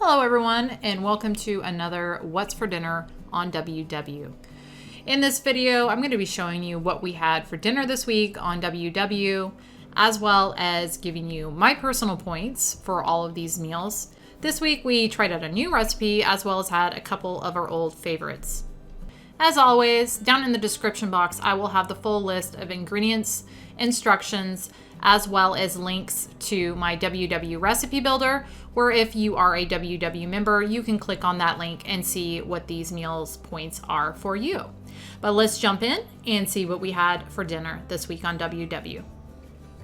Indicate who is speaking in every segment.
Speaker 1: Hello everyone, and welcome to another What's for Dinner on WW. In this video, I'm going to be showing you what we had for dinner this week on WW, as well as giving you my personal points for all of these meals. This week we tried out a new recipe, as well as had a couple of our old favorites. As always, down in the description box, I will have the full list of ingredients, instructions, as well as links to my WW recipe builder, where if you are a WW member, you can click on that link and see what these meals points are for you. But let's jump in and see what we had for dinner this week on WW.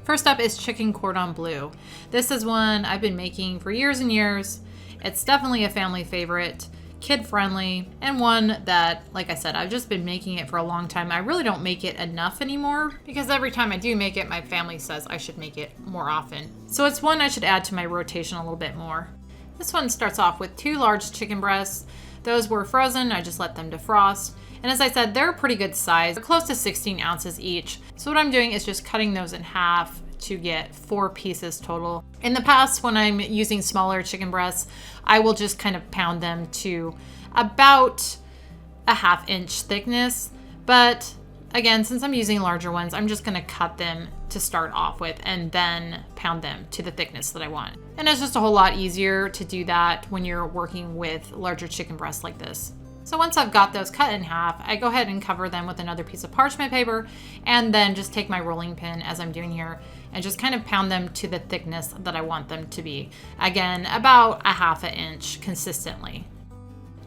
Speaker 1: First up is chicken cordon bleu. This is one I've been making for years and years. It's definitely a family favorite, kid-friendly, and one that, like I said, I've just been making it for a long time. I really don't make it enough anymore because every time I do make it, my family says I should make it more often. So it's one I should add to my rotation a little bit more. This one starts off with 2 large chicken breasts. Those were frozen. I just let them defrost. And as I said, they're a pretty good size. They're close to 16 ounces each. So what I'm doing is just cutting those in half to get 4 pieces total. In the past, when I'm using smaller chicken breasts, I will just kind of pound them to about a 1/2 inch thickness. But again, since I'm using larger ones, I'm just gonna cut them to start off with and then pound them to the thickness that I want. And it's just a whole lot easier to do that when you're working with larger chicken breasts like this. So once I've got those cut in half, I go ahead and cover them with another piece of parchment paper and then just take my rolling pin, as I'm doing here, and just kind of pound them to the thickness that I want them to be. Again, about a 1/2 inch consistently.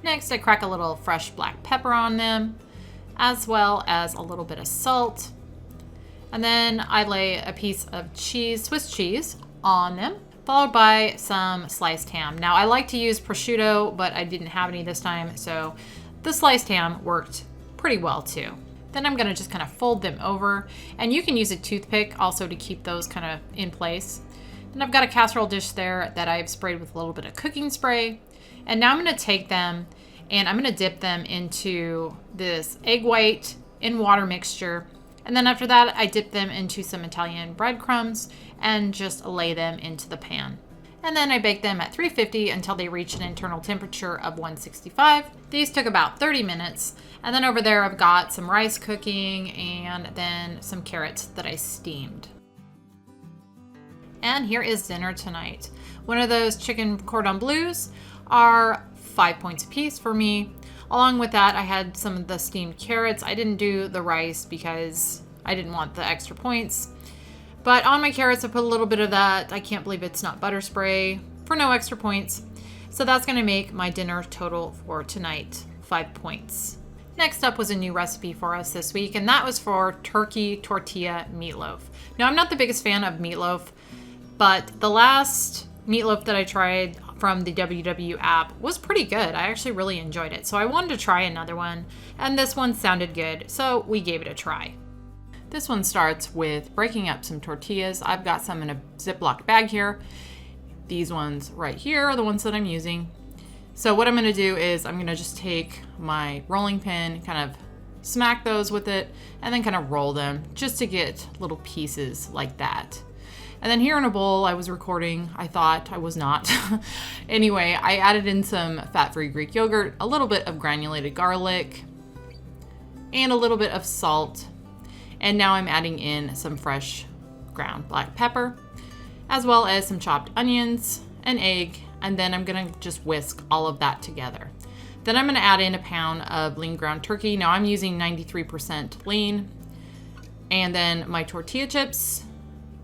Speaker 1: Next, I crack a little fresh black pepper on them, as well as a little bit of salt. And then I lay a piece of cheese, Swiss cheese, on them, followed by some sliced ham. Now, I like to use prosciutto, but I didn't have any this time, so the sliced ham worked pretty well too. Then I'm gonna just kind of fold them over, and you can use a toothpick also to keep those kind of in place. Then I've got a casserole dish there that I've sprayed with a little bit of cooking spray. And now I'm gonna take them and I'm gonna dip them into this egg white in water mixture. And then after that, I dip them into some Italian breadcrumbs and just lay them into the pan. And then I bake them at 350 until they reach an internal temperature of 165. These took about 30 minutes. And then over there, I've got some rice cooking and then some carrots that I steamed. And here is dinner tonight. One of those chicken cordon bleus are 5 points a piece for me. Along with that, I had some of the steamed carrots. I didn't do the rice because I didn't want the extra points. But on my carrots, I put a little bit of that. I can't believe it's not butter spray, for no extra points. So that's gonna make my dinner total for tonight 5 points. Next up was a new recipe for us this week, and that was for turkey tortilla meatloaf. Now, I'm not the biggest fan of meatloaf, but the last meatloaf that I tried from the WW app was pretty good. I actually really enjoyed it. So I wanted to try another one, and this one sounded good, so we gave it a try. This one starts with breaking up some tortillas. I've got some in a Ziploc bag here. These ones right here are the ones that I'm using. So what I'm gonna do is I'm gonna just take my rolling pin, kind of smack those with it, and then kind of roll them just to get little pieces like that. And then here in a bowl, I was recording, I thought I was not. Anyway, I added in some fat-free Greek yogurt, a little bit of granulated garlic, and a little bit of salt. And now I'm adding in some fresh ground black pepper, as well as some chopped onions, an egg, and then I'm gonna just whisk all of that together. Then I'm gonna add in a pound of lean ground turkey. Now I'm using 93% lean, and then my tortilla chips,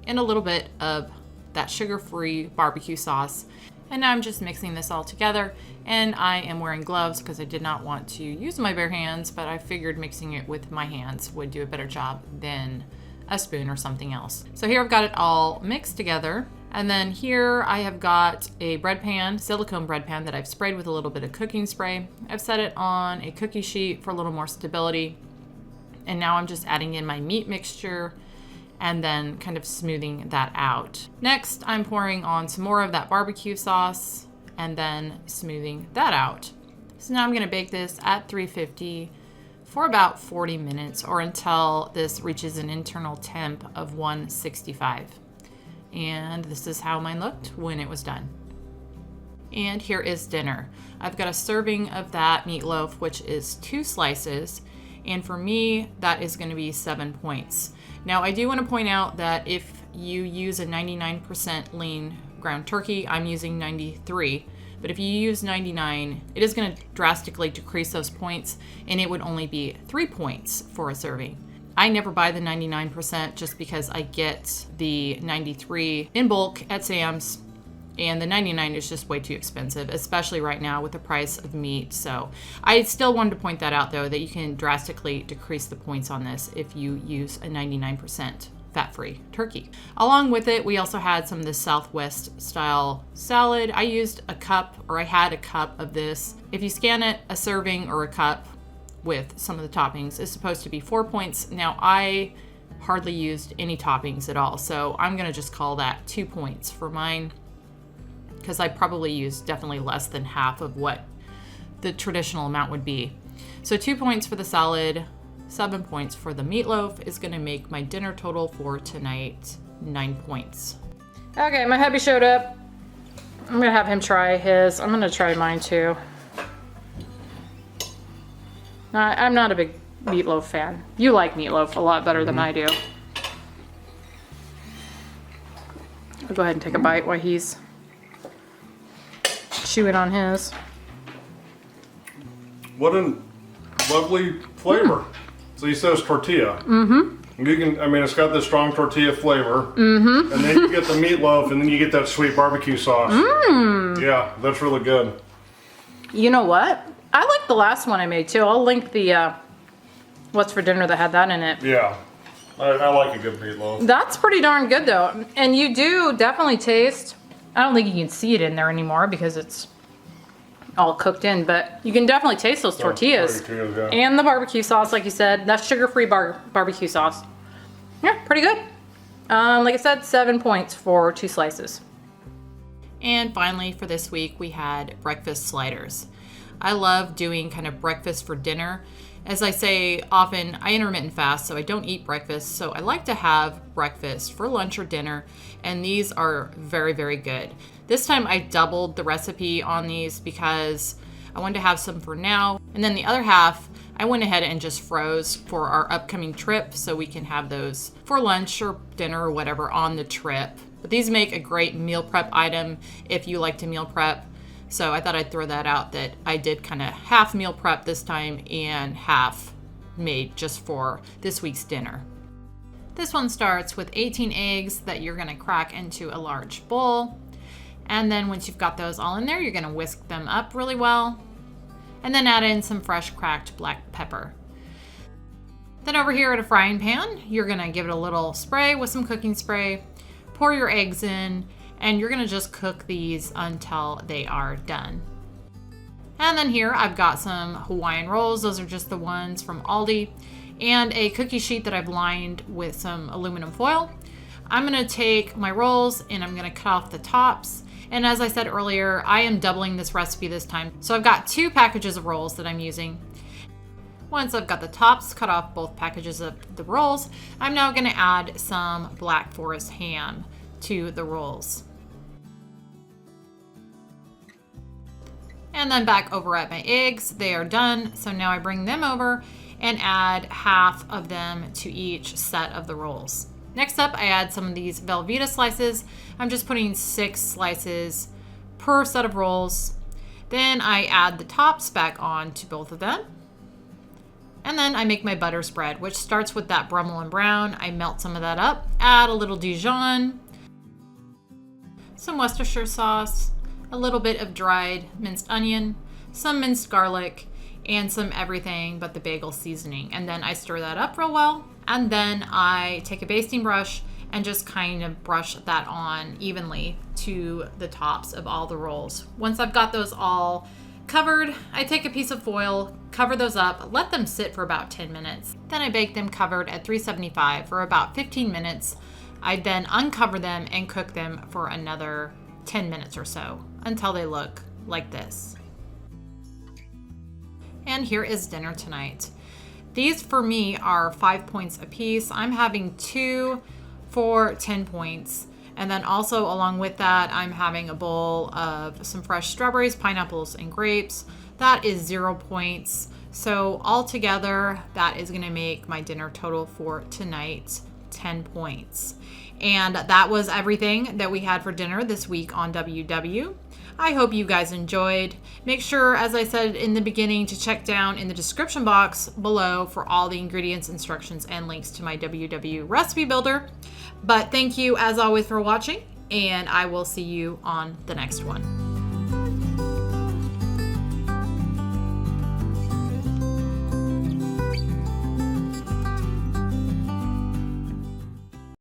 Speaker 1: and a little bit of that sugar-free barbecue sauce. And now I'm just mixing this all together, and I am wearing gloves because I did not want to use my bare hands, but I figured mixing it with my hands would do a better job than a spoon or something else. So here I've got it all mixed together. And then here I have got a bread pan, silicone bread pan that I've sprayed with a little bit of cooking spray. I've set it on a cookie sheet for a little more stability. And now I'm just adding in my meat mixture and then kind of smoothing that out. Next, I'm pouring on some more of that barbecue sauce and then smoothing that out. So now I'm gonna bake this at 350 for about 40 minutes or until this reaches an internal temp of 165. And this is how mine looked when it was done. And here is dinner. I've got a serving of that meatloaf, which is 2 slices. And for me, that is going to be 7 points. Now, I do want to point out that if you use a 99% lean ground turkey, I'm using 93. But if you use 99, it is going to drastically decrease those points, and it would only be 3 points for a serving. I never buy the 99% just because I get the 93 in bulk at Sam's, and the 99 is just way too expensive, especially right now with the price of meat. So I still wanted to point that out, though, that you can drastically decrease the points on this if you use a 99% fat-free turkey. Along with it, we also had some of the Southwest style salad. I used a cup, or I had a cup of this. If you scan it, a serving or a cup with some of the toppings is supposed to be 4 points. Now, I hardly used any toppings at all, so I'm gonna just call that 2 points for mine, because I probably used definitely less than half of what the traditional amount would be. So 2 points for the salad, 7 points for the meatloaf is gonna make my dinner total for tonight 9 points. Okay, my hubby showed up. I'm gonna have him try his. I'm gonna try mine too. I'm not a big meatloaf fan. You like meatloaf a lot better than I do. I'll go ahead and take a bite while he's chewing on his.
Speaker 2: What a lovely flavor. So you said it's tortilla. Mm-hmm. You can, I mean, it's got this strong tortilla flavor. Mm-hmm. And then you get the meatloaf, and then you get that sweet barbecue sauce. Mm. Yeah, that's really good.
Speaker 1: You know what? I like the last one I made too. I'll link the what's for dinner that had that in it.
Speaker 2: Yeah, I like a good meatloaf.
Speaker 1: That's pretty darn good though. And you do definitely taste, I don't think you can see it in there anymore because it's all cooked in, but you can definitely taste those tortillas.
Speaker 2: Yeah.
Speaker 1: And the barbecue sauce, like you said. That's sugar-free barbecue sauce. Yeah, pretty good. Like I said, 7 points for 2 slices. And finally, for this week, we had breakfast sliders. I love doing kind of breakfast for dinner. As I say often, I intermittent fast, so I don't eat breakfast. So I like to have breakfast for lunch or dinner, and these are very, very good. This time I doubled the recipe on these because I wanted to have some for now. And then the other half, I went ahead and just froze for our upcoming trip so we can have those for lunch or dinner or whatever on the trip. But these make a great meal prep item if you like to meal prep. So I thought I'd throw that out, that I did kind of half meal prep this time and half made just for this week's dinner. This one starts with 18 eggs that you're gonna crack into a large bowl. And then once you've got those all in there, you're gonna whisk them up really well. And then add in some fresh cracked black pepper. Then over here at a frying pan, you're gonna give it a little spray with some cooking spray, pour your eggs in, and you're gonna just cook these until they are done. And then here I've got some Hawaiian rolls. Those are just the ones from Aldi, and a cookie sheet that I've lined with some aluminum foil. I'm gonna take my rolls and I'm gonna cut off the tops. And as I said earlier, I am doubling this recipe this time. So I've got 2 packages of rolls that I'm using. Once I've got the tops cut off both packages of the rolls, I'm now gonna add some Black Forest ham to the rolls. And then back over at my eggs, they are done. So now I bring them over and add half of them to each set of the rolls. Next up, I add some of these Velveeta slices. I'm just putting 6 slices per set of rolls. Then I add the tops back on to both of them. And then I make my butter spread, which starts with that Brummel and Brown. I melt some of that up, add a little Dijon, some Worcestershire sauce, a little bit of dried minced onion, some minced garlic, and some everything but the bagel seasoning. And then I stir that up real well. And then I take a basting brush and just kind of brush that on evenly to the tops of all the rolls. Once I've got those all covered, I take a piece of foil, cover those up, let them sit for about 10 minutes. Then I bake them covered at 375 for about 15 minutes. I then uncover them and cook them for another 10 minutes or so until they look like this. And here is dinner tonight. These for me are 5 points a piece. I'm having 2 for 10 points. And then also along with that, I'm having a bowl of some fresh strawberries, pineapples, and grapes. That is 0 points. So altogether, that is gonna make my dinner total for tonight 10 points. And that was everything that we had for dinner this week on WW. I hope you guys enjoyed. Make sure, as I said in the beginning, to check down in the description box below for all the ingredients, instructions, and links to my WW recipe builder. But thank you as always for watching, and I will see you on the next one.